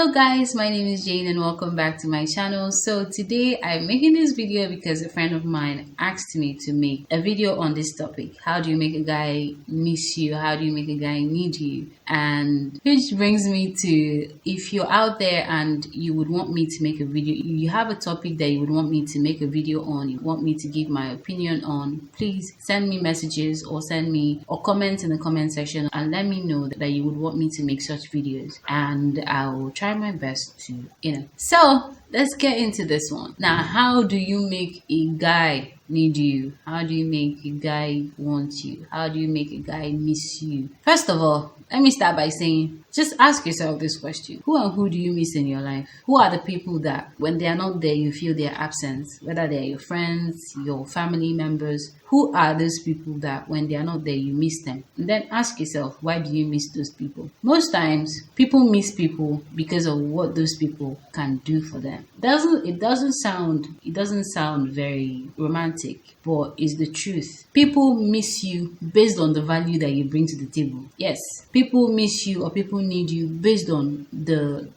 Hello guys, my name is Jane and welcome back to my channel. So today I'm making this video because a friend of mine asked me to make a video on this topic. How do you make a guy miss you? How do you make a guy need you? And which brings me to, if you're out there and you would want me to make a video, you have a topic that you would want me to make a video on, you want me to give my opinion on, please send me messages or comment in the comment section and let me know that you would want me to make such videos, and I will try my best to, So let's get into this one. Now, how do you make a guy need you? How do you make a guy want you? How do you make a guy miss you? First of all, let me start by saying, just ask yourself this question. Who and who do you miss in your life? Who are the people that when they are not there, you feel their absence? Whether they are your friends, your family members, who are those people that when they are not there, you miss them? And then ask yourself, why do you miss those people? Most times, people miss people because of what those people can do for them. It doesn't sound very romantic, but it's the truth. People miss you based on the value that you bring to the table. Yes, people miss you or people need you based on the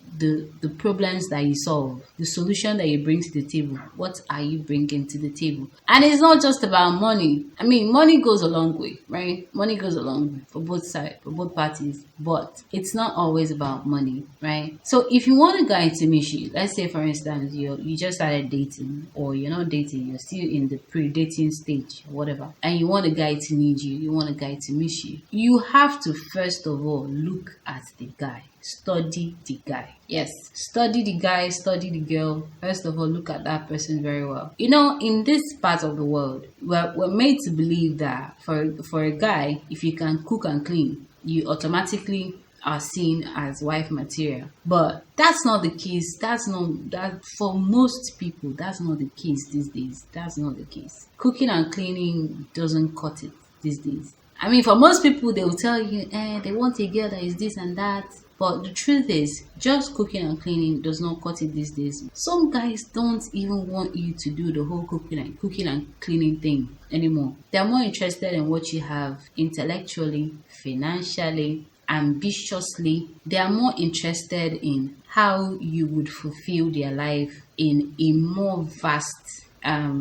problems that you solve, the solution that you bring to the table. What are you bringing to the table? And it's not just about money. I mean, money goes a long way, right? Money goes a long way for both sides, for both parties, but it's not always about money, right? So if you want a guy to miss you, let's say for instance, you just started dating, or you're not dating, you're still in the pre-dating stage, whatever, and you want a guy to need you, you want a guy to miss you, you have to first of all look at the guy. Study the guy. Yes, study the guy, study the girl. First of all, look at that person very well. In this part of the world, we're made to believe that for a guy, if you can cook and clean, you automatically are seen as wife material. But that's not the case. That for most people, that's not the case these days. That's not the case. Cooking and cleaning doesn't cut it these days. I mean, for most people, they will tell you, they want a girl that is this and that. But the truth is, just cooking and cleaning does not cut it these days. Some guys don't even want you to do the whole cooking and cleaning thing anymore. They're more interested in what you have intellectually, financially, ambitiously. They are more interested in how you would fulfill their life in a more vast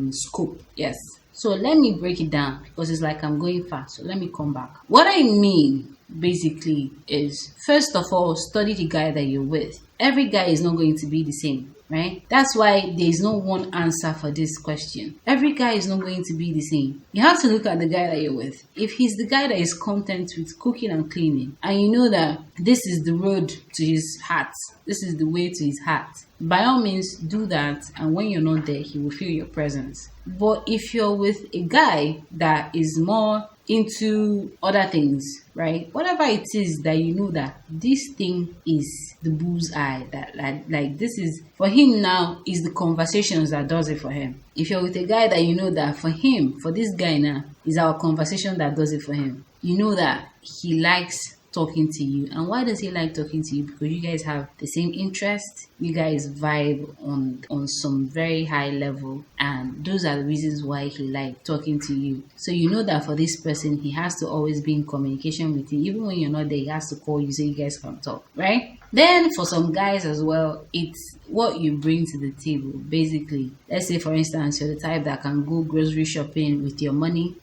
scope. Yes. So let me break it down because it's like I'm going fast. So let me come back. What I mean basically is, first of all, study the guy that you're with. Every guy is not going to be the same, right? That's why there is no one answer for this question. Every guy is not going to be the same. You have to look at the guy that you're with. If he's the guy that is content with cooking and cleaning, and you know that this is the road to his heart, this is the way to his heart, by all means do that, and when you're not there, he will feel your presence. But if you're with a guy that is more into other things, right? Whatever it is that you know that this thing is the bullseye, that like this is for him now, is the conversations that does it for him. If you're with a guy that you know that for him, for this guy now, is our conversation that does it for him. You know that he likes talking to you. And why does he like talking to you? Because you guys have the same interest, you guys vibe on some very high level, and those are the reasons why he likes talking to you. So you know that for this person, he has to always be in communication with you. Even when you're not there, he has to call you so you guys can talk, right? Then for some guys as well, it's what you bring to the table. Basically, let's say for instance, you're the type that can go grocery shopping with your money.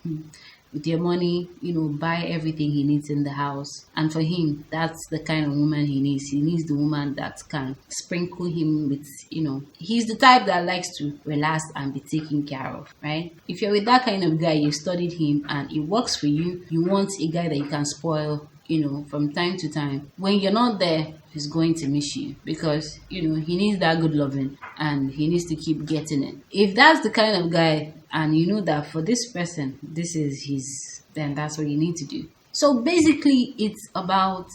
Buy everything he needs in the house. And for him, that's the kind of woman he needs. He needs the woman that can sprinkle him with, he's the type that likes to relax and be taken care of, right? If you're with that kind of guy, you studied him and it works for you, you want a guy that you can spoil, from time to time. When you're not there, he's going to miss you because, he needs that good loving and he needs to keep getting it. If that's the kind of guy, and you know that for this person, this is his, then that's what you need to do. So basically, it's about,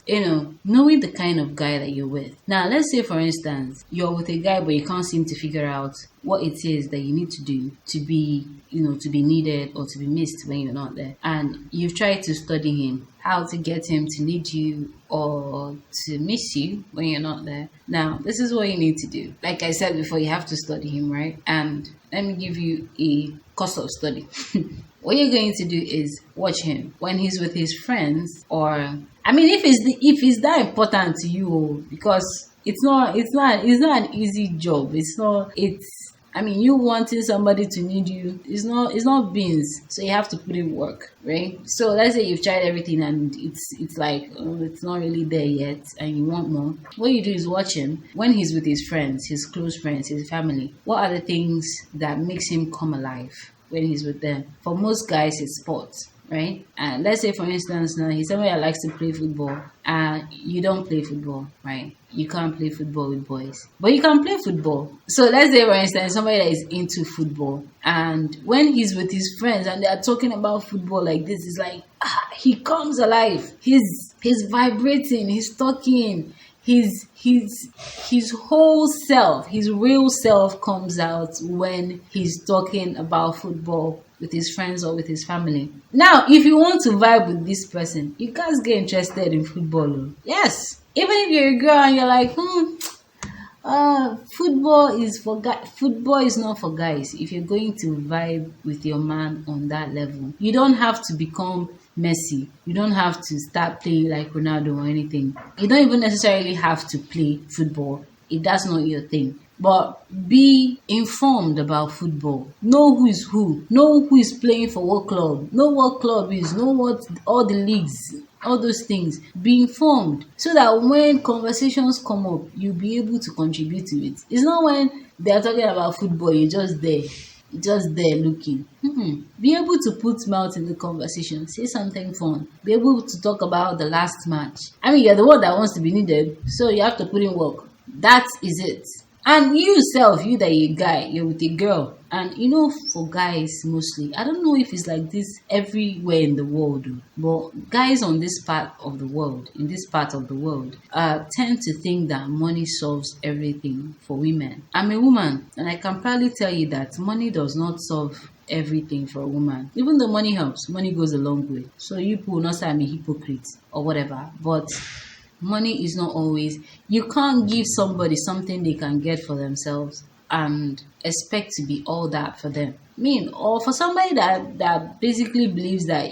knowing the kind of guy that you're with. Now, let's say, for instance, you're with a guy, but you can't seem to figure out what it is that you need to do to be, to be needed or to be missed when you're not there. And you've tried to study him, how to get him to need you or to miss you when you're not there. Now, this is what you need to do. Like I said before, you have to study him, right? And let me give you a course of study. What you're going to do is watch him when he's with his friends, or if it's that important to you, because it's not an easy job. I mean, you wanting somebody to need you, it's not beans. So you have to put in work, right? So let's say you've tried everything and it's like, oh, it's not really there yet, and you want more. What you do is watch him when he's with his friends, his close friends, his family. What are the things that makes him come alive when he's with them? For most guys, it's sports, right? And let's say, for instance, now he's somebody that likes to play football, and you don't play football, right? You can't play football with boys, but you can play football. So let's say, for instance, somebody that is into football, and when he's with his friends and they are talking about football like this, it's like, he comes alive. He's vibrating. He's talking. His whole self, his real self comes out when he's talking about football with his friends or with his family. Now, if you want to vibe with this person, you guys get interested in football. Yes. Even if you're a girl and you're like, football is for guys. Football is not for guys. If you're going to vibe with your man on that level, you don't have to become Messi. You don't have to start playing like Ronaldo or anything. You don't even necessarily have to play football if that's not your thing. But be informed about football. Know who is who. Know who is playing for what club. Know what club is. Know what all the leagues, all those things. Be informed so that when conversations come up, you'll be able to contribute to it. It's not when they're talking about football, you're just there looking. Be able to put mouth in the conversation. Say something fun. Be able to talk about the last match. I mean, you're the one that wants to be needed, so you have to put in work. That is it. And you self, you that you're a guy, you're with a girl. And for guys mostly, I don't know if it's like this everywhere in the world, but guys in this part of the world, tend to think that money solves everything for women. I'm a woman, and I can proudly tell you that money does not solve everything for a woman. Even though money helps, money goes a long way. So you will not say I'm a hypocrite or whatever, but money is not always. You can't give somebody something they can get for themselves and expect to be all that for them. Or for somebody that basically believes that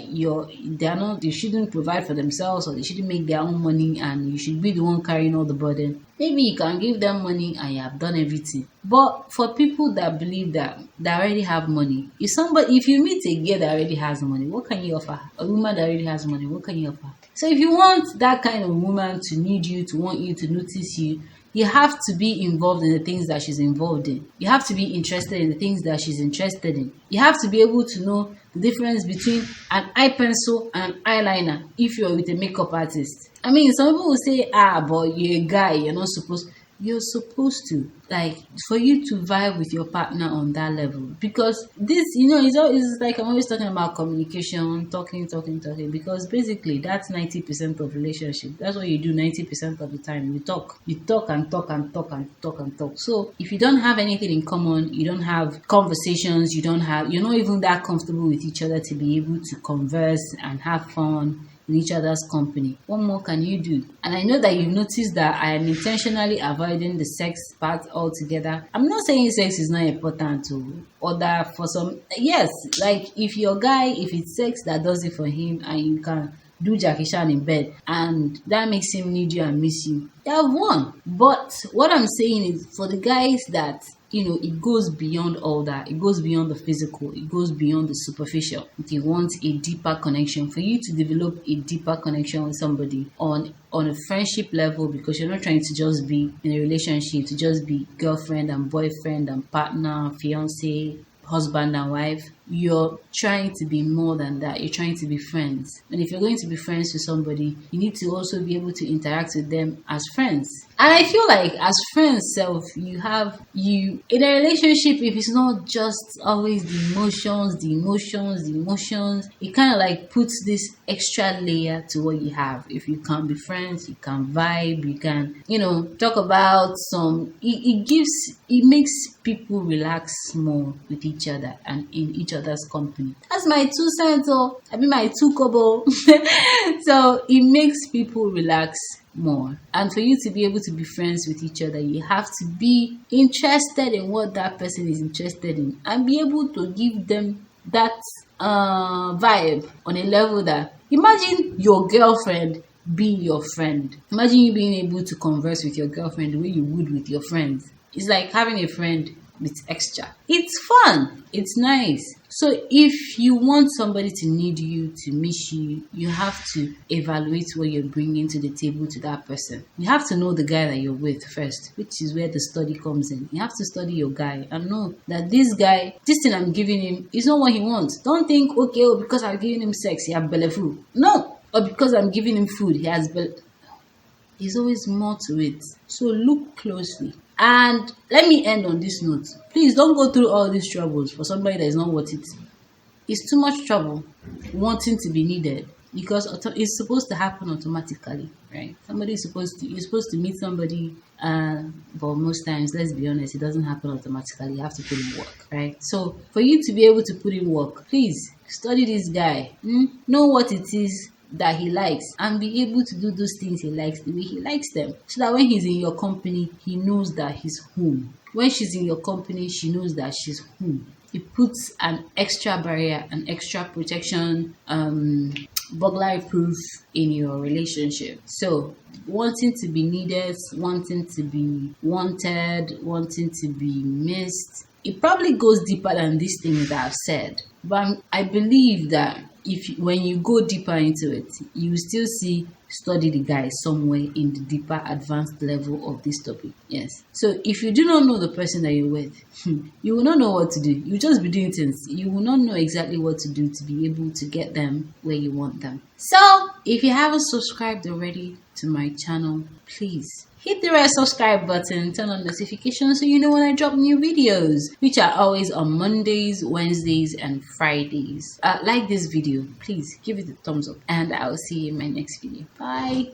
they shouldn't provide for themselves, or they shouldn't make their own money, and you should be the one carrying all the burden. Maybe you can give them money and you have done everything. But for people that believe that they already have money, if you meet a girl that already has money, what can you offer? A woman that already has money, what can you offer? So if you want that kind of woman to need you, to want you, to notice you, you have to be involved in the things that she's involved in. You have to be interested in the things that she's interested in. You have to be able to know the difference between an eye pencil and an eyeliner if you're with a makeup artist. I mean, some people will say, but you're a guy, you're supposed to. Like, for you to vibe with your partner on that level. Because this, it's like I'm always talking about communication, talking. Because basically, that's 90% of relationship. That's what you do 90% of the time. You talk. You talk and talk and talk and talk and talk. So, if you don't have anything in common, you don't have conversations, you're not even that comfortable with each other to be able to converse and have fun in each other's company. What more can you do? And I know that you've noticed that I am intentionally avoiding the sex part altogether. I'm not saying sex is not important to other for some. Yes, like if your guy, if it's sex that does it for him and you can do Jackie Chan in bed and that makes him need you and miss you, you have won. But what I'm saying is for the guys that it goes beyond all that. It goes beyond the physical. It goes beyond the superficial. If you want a deeper connection, for you to develop a deeper connection with somebody on a friendship level, because you're not trying to just be in a relationship, to just be girlfriend and boyfriend and partner, fiance, husband and wife. You're trying to be more than that. You're trying to be friends. And if you're going to be friends with somebody, you need to also be able to interact with them as friends. And I feel like as friends in a relationship, if it's not just always the emotions, it kind of like puts this extra layer to what you have. If you can be friends, you can vibe, you can, talk about it makes people relax more with each other and in each other's company. That's my 2 cents, my 2 kobo. So it makes people relax more. And for you to be able to be friends with each other, you have to be interested in what that person is interested in and be able to give them that vibe on a level that, imagine your girlfriend being your friend. Imagine you being able to converse with your girlfriend the way you would with your friends. It's like having a friend with extra. It's fun. It's nice. So if you want somebody to need you, to miss you, you have to evaluate what you're bringing to the table to that person. You have to know the guy that you're with first, which is where the study comes in. You have to study your guy and know that this guy, this thing I'm giving him is not what he wants. Don't think, okay, oh, because I'm giving him sex, he has belleful. No. Or because I'm giving him food, he has There's always more to it. So look closely. And let me end on this note. Please don't go through all these troubles for somebody that is not worth it. It's too much trouble wanting to be needed because it's supposed to happen automatically, right? You're supposed to meet somebody, but most times, let's be honest, it doesn't happen automatically. You have to put in work, right? So for you to be able to put in work, please study this guy, know what it is that he likes and be able to do those things he likes the way he likes them, so that when he's in your company, he knows that he's home. When she's in your company, she knows that she's home. It puts an extra barrier, an extra protection, burglary proof in your relationship. So wanting to be needed, wanting to be wanted, wanting to be missed, it probably goes deeper than these things that I've said. But I believe that when you go deeper into it, you still study the guy somewhere in the deeper advanced level of this topic. Yes. So if you do not know the person that you're with, you will not know what to do. You'll just be doing things. You will not know exactly what to do to be able to get them where you want them. So if you haven't subscribed already to my channel, please hit the red subscribe button, turn on notifications so you know when I drop new videos, which are always on Mondays, Wednesdays, and Fridays. Like this video, please give it a thumbs up, and I'll see you in my next video. Bye.